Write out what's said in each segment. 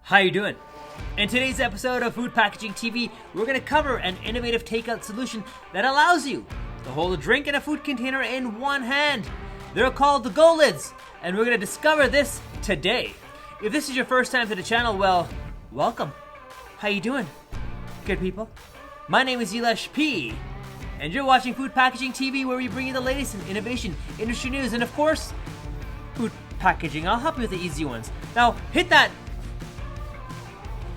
How you doing? In today's episode of Foodpackaging TV, we're going to cover an innovative takeout solution that allows you to hold a drink and a food container in one hand. They're called the Go Lidz, and we're going to discover this today. If this is your first time to the channel, well, welcome. How you doing? Good people. My name is Elish P, and you're watching Foodpackaging TV, where we bring you the latest in innovation, industry news, and of course, food packaging. I'll help you with the easy ones. Now, hit that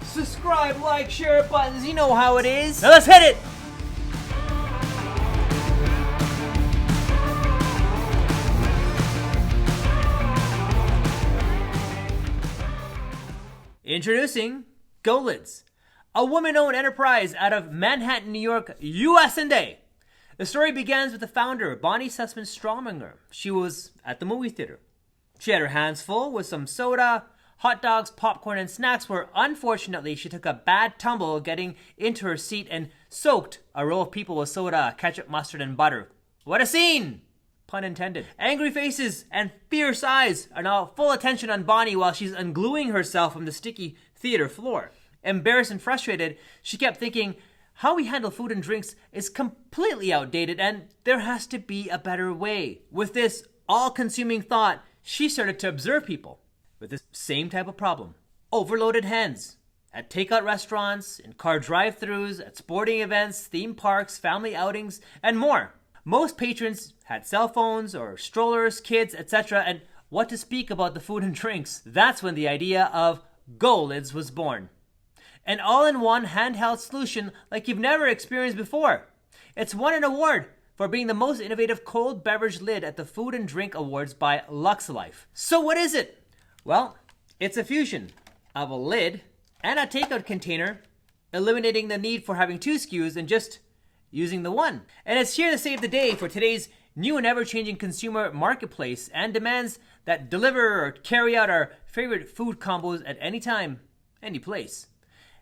subscribe, like, share buttons. You know how it is. Now let's hit it. Introducing Golids, a woman-owned enterprise out of Manhattan, New York, USA. The story begins with the founder, Bonnie Sussman Strominger. She was at the movie theater. She had her hands full with some soda, hot dogs, popcorn, and snacks, where unfortunately she took a bad tumble getting into her seat and soaked a row of people with soda, ketchup, mustard, and butter. What a scene! Pun intended. Angry faces and fierce eyes are now full attention on Bonnie while she's ungluing herself from the sticky theater floor. Embarrassed and frustrated, she kept thinking, how we handle food and drinks is completely outdated and there has to be a better way. With this all-consuming thought, she started to observe people with this same type of problem. Overloaded hands at takeout restaurants, in car drive-thrus, at sporting events, theme parks, family outings, and more. Most patrons had cell phones or strollers, kids, etc. And what to speak about the food and drinks? That's when the idea of GoLidz was born. An all-in-one handheld solution like you've never experienced before. It's won an award for being the most innovative cold beverage lid at the Food and Drink Awards by LuxLife. So what is it? Well, it's a fusion of a lid and a takeout container, eliminating the need for having two SKUs and just using the one. And it's here to save the day for today's new and ever-changing consumer marketplace and demands that deliver or carry out our favorite food combos at any time, any place.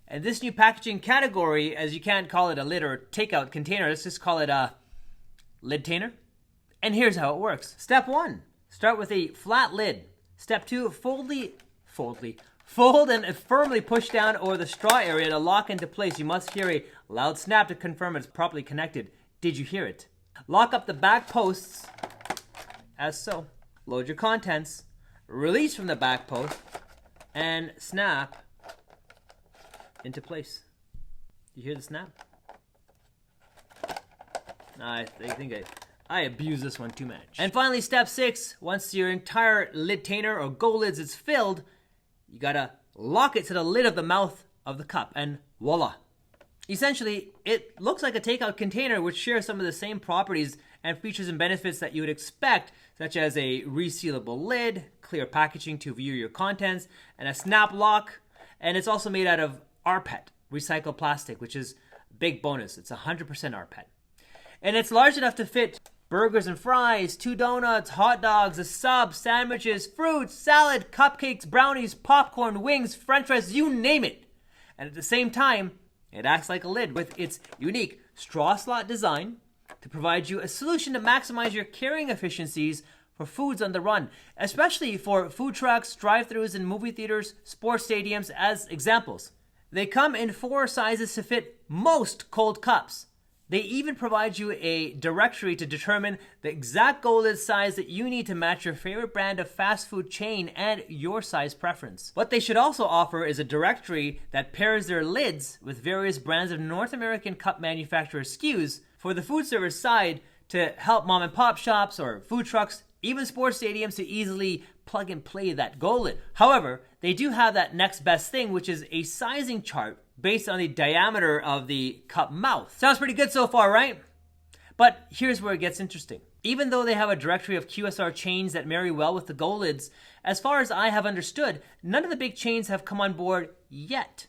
And this new packaging category, as you can't call it a lid or takeout container, let's just call it a lid-tainer. And here's how it works. Step 1, start with a flat lid. Step 2, fold and firmly push down over the straw area to lock into place. You must hear a loud snap to confirm it's properly connected. Did you hear it? Lock up the back posts as so. Load your contents, release from the back post, and snap into place. You hear the snap? I think I abuse this one too much. And finally, step 6, once your entire lid-tainer or GoLidz is filled, you gotta lock it to the lid of the mouth of the cup, and voila. Essentially, it looks like a takeout container which shares some of the same properties and features and benefits that you would expect, such as a resealable lid, clear packaging to view your contents, and a snap lock. And it's also made out of rPET, recycled plastic, which is a big bonus. It's 100% rPET. And it's large enough to fit burgers and fries, 2 donuts, hot dogs, a sub, sandwiches, fruits, salad, cupcakes, brownies, popcorn, wings, french fries, you name it. And at the same time, it acts like a lid with its unique straw slot design to provide you a solution to maximize your carrying efficiencies for foods on the run, especially for food trucks, drive-thrus, and movie theaters, sports stadiums as examples. They come in 4 sizes to fit most cold cups. They even provide you a directory to determine the exact GoLidz size that you need to match your favorite brand of fast food chain and your size preference. What they should also offer is a directory that pairs their lids with various brands of North American cup manufacturer SKUs for the food service side to help mom and pop shops or food trucks, even sports stadiums, to easily plug and play that GoLidz. However, they do have that next best thing, which is a sizing chart based on the diameter of the cup mouth. Sounds pretty good so far, right? But here's where it gets interesting. Even though they have a directory of QSR chains that marry well with the GoLidz, as far as I have understood, none of the big chains have come on board yet.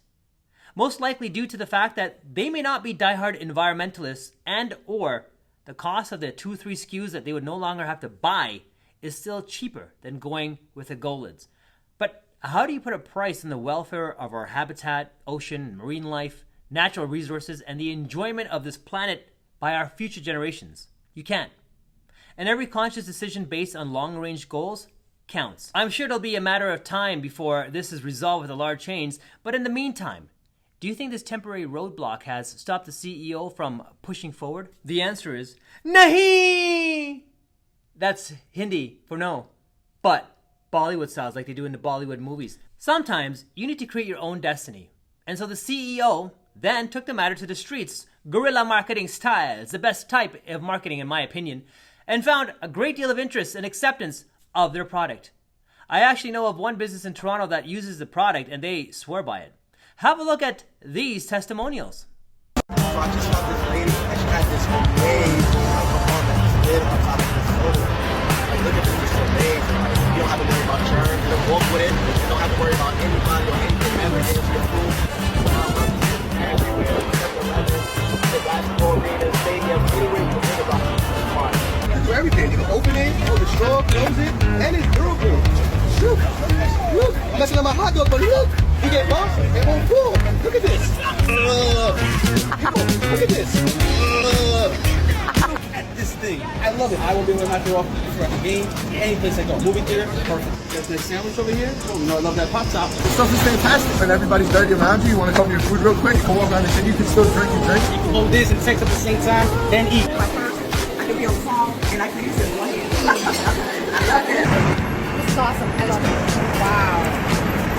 Most likely due to the fact that they may not be diehard environmentalists, and or the cost of the 2-3 SKUs that they would no longer have to buy is still cheaper than going with the GoLidz. But how do you put a price on the welfare of our habitat, ocean, marine life, natural resources, and the enjoyment of this planet by our future generations? You can't. And every conscious decision based on long-range goals counts. I'm sure it'll be a matter of time before this is resolved with the large chains, but in the meantime, do you think this temporary roadblock has stopped the CEO from pushing forward? The answer is nahi! That's Hindi for no, but Bollywood styles like they do in the Bollywood movies. Sometimes you need to create your own destiny. And so the CEO then took the matter to the streets, guerrilla marketing style, it's the best type of marketing in my opinion, and found a great deal of interest and acceptance of their product. I actually know of one business in Toronto that uses the product and they swear by it. Have a look at these testimonials. So I just saw this lady and she had this amazing performance lid on top of the soda. Like, look at this, it's amazing. Like, you don't have to worry about churn. You don't walk with it. You don't have to worry about anybody or anything ever getting to your food. Everywhere, 7-Eleven, the basketball arena, stadium, anywhere you can think about it. You do everything. You can open it, pull the straw, close it, and it's durable. Look, look, I'm messing up my hot dog, but look, you get lost, it won't fall. Look at this. Look at this. Look at this thing. I love it. I will be able to have to off for a game, any place I go. Movie theater, perfect. Got this sandwich over here. Oh, you know I love that pop top. This stuff is fantastic. When everybody's dirty around you, you want to come to your food real quick, you can walk around the city, you can still drink and drink. You can hold this and text at the same time, then eat. I can be on song and I can use it in one hand. I love it. This is awesome. I love it. Wow.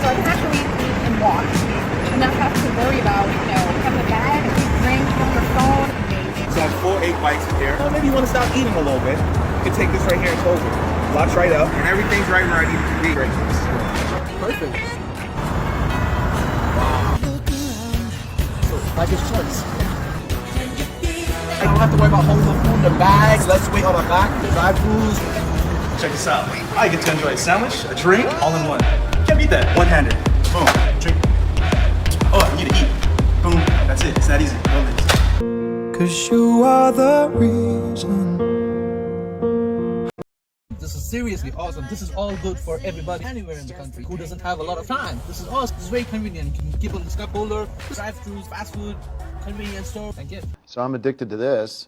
So I can actually eat and walk and not have to worry about, having a bag, a big drink, on your phone. Amazing. So I have 4 8 bites in here. Maybe you want to stop eating a little bit. You can take this right here and close it. Locks right up, and everything's right where I need it to be. Perfect. Wow. Like his choice. I don't have to worry about holding the food in the bags. Let's wait on my back. Drive throughs. Check this out. I get to enjoy a sandwich, a drink, all in one. Can't beat that. One-handed. Boom. Drink. Oh, I need to eat. Boom. That's it. It's that easy. Go Lidz. 'Cause you are the reason. This is seriously awesome. This is all good for everybody anywhere in the country who doesn't have a lot of time. This is awesome. This is very convenient. You can keep on the cup holder, drive-throughs, fast food, convenience store, and get. So I'm addicted to this,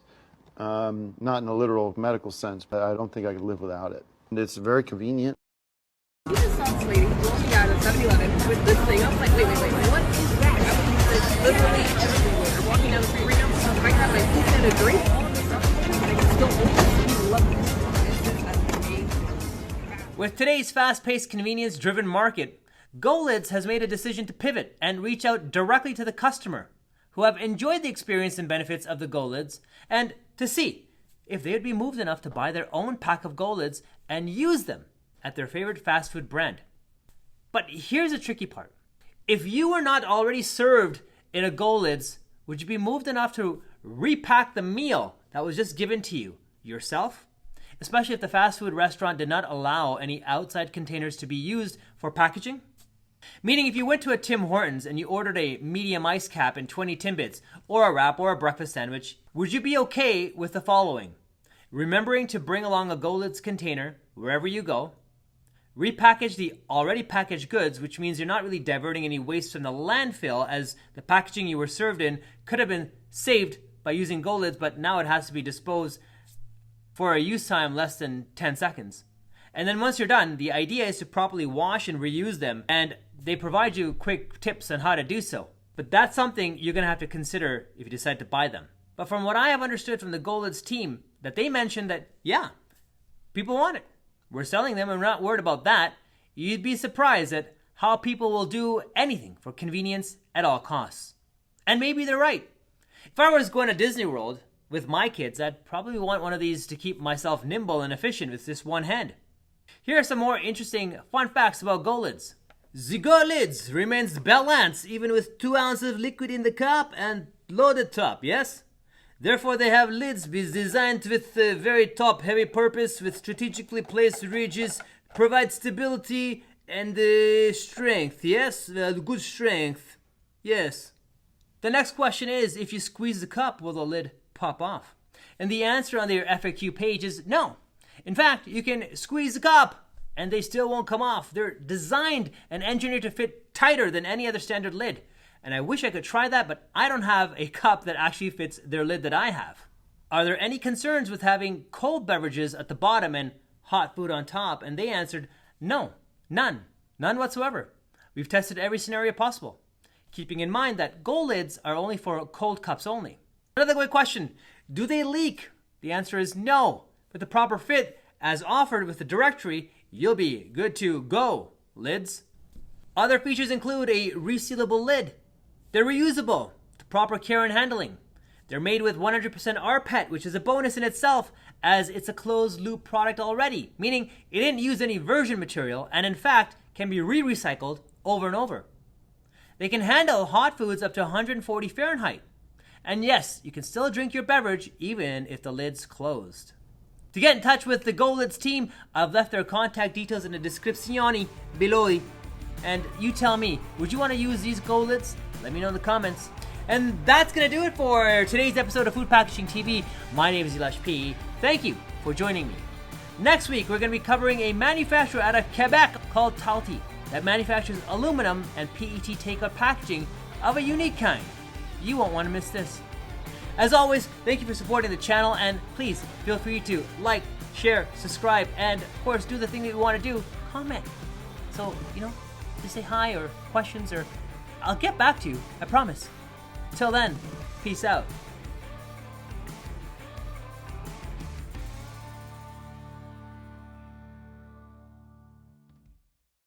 not in a literal medical sense, but I don't think I could live without it. And it's very convenient. You just saw this lady who only got a 7-Eleven with this thing. I was like, wait, what is that? I would use this literally everywhere. Walking down the street right now, I have my food and a drink, all of this stuff, and I can still open it. You love this. It's amazing. With today's fast-paced, convenience-driven market, GoLidz has made a decision to pivot and reach out directly to the customer who have enjoyed the experience and benefits of the GoLidz and to see if they would be moved enough to buy their own pack of GoLidz and use them at their favorite fast food brand. But here's the tricky part. If you were not already served in a GoLidz, would you be moved enough to repack the meal that was just given to you yourself? Especially if the fast food restaurant did not allow any outside containers to be used for packaging? Meaning if you went to a Tim Hortons and you ordered a medium ice cap and 20 Timbits, or a wrap or a breakfast sandwich, would you be okay with the following? Remembering to bring along a GoLidz container wherever you go, repackage the already packaged goods, which means you're not really diverting any waste from the landfill, as the packaging you were served in could have been saved by using GoLidz, but now it has to be disposed for a use time less than 10 seconds. And then once you're done, the idea is to properly wash and reuse them, and they provide you quick tips on how to do so. But that's something you're going to have to consider if you decide to buy them. But from what I have understood from the GoLidz team, that they mentioned that, yeah, people want it. We're selling them and we're not worried about that. You'd be surprised at how people will do anything for convenience at all costs. And maybe they're right. If I was going to Disney World with my kids, I'd probably want one of these to keep myself nimble and efficient with just one hand. Here are some more interesting fun facts about GoLidz. The Golids remains balanced even with 2 ounces of liquid in the cup and loaded top, yes? Therefore, they have lids designed with a very top heavy purpose with strategically placed ridges, provide stability and strength, yes? Good strength, yes. The next question is, if you squeeze the cup, will the lid pop off? And the answer on their FAQ page is no. In fact, you can squeeze the cup and they still won't come off. They're designed and engineered to fit tighter than any other standard lid. And I wish I could try that, but I don't have a cup that actually fits their lid that I have. Are there any concerns with having cold beverages at the bottom and hot food on top? And they answered, No, none. None whatsoever. We've tested every scenario possible, keeping in mind that Golids are only for cold cups only. Another great question, do they leak? The answer is no. With the proper fit, as offered with the directory, you'll be good to go, Lids. Other features include a resealable lid. They're reusable, with proper care and handling. They're made with 100% rPET, which is a bonus in itself, as it's a closed-loop product already, meaning it didn't use any virgin material, and in fact, can be recycled over and over. They can handle hot foods up to 140 Fahrenheit. And yes, you can still drink your beverage even if the lid's closed. To get in touch with the Golids team, I've left their contact details in the description below. And you tell me, would you want to use these Golids? Let me know in the comments. And that's going to do it for today's episode of Food Packaging TV. My name is Elash P. Thank you for joining me. Next week, we're going to be covering a manufacturer out of Quebec called Talty that manufactures aluminum and PET takeout packaging of a unique kind. You won't want to miss this. As always, thank you for supporting the channel, and please feel free to like, share, subscribe, and of course do the thing that you want to do, comment. So, just say hi or questions, or I'll get back to you, I promise. Till then, peace out.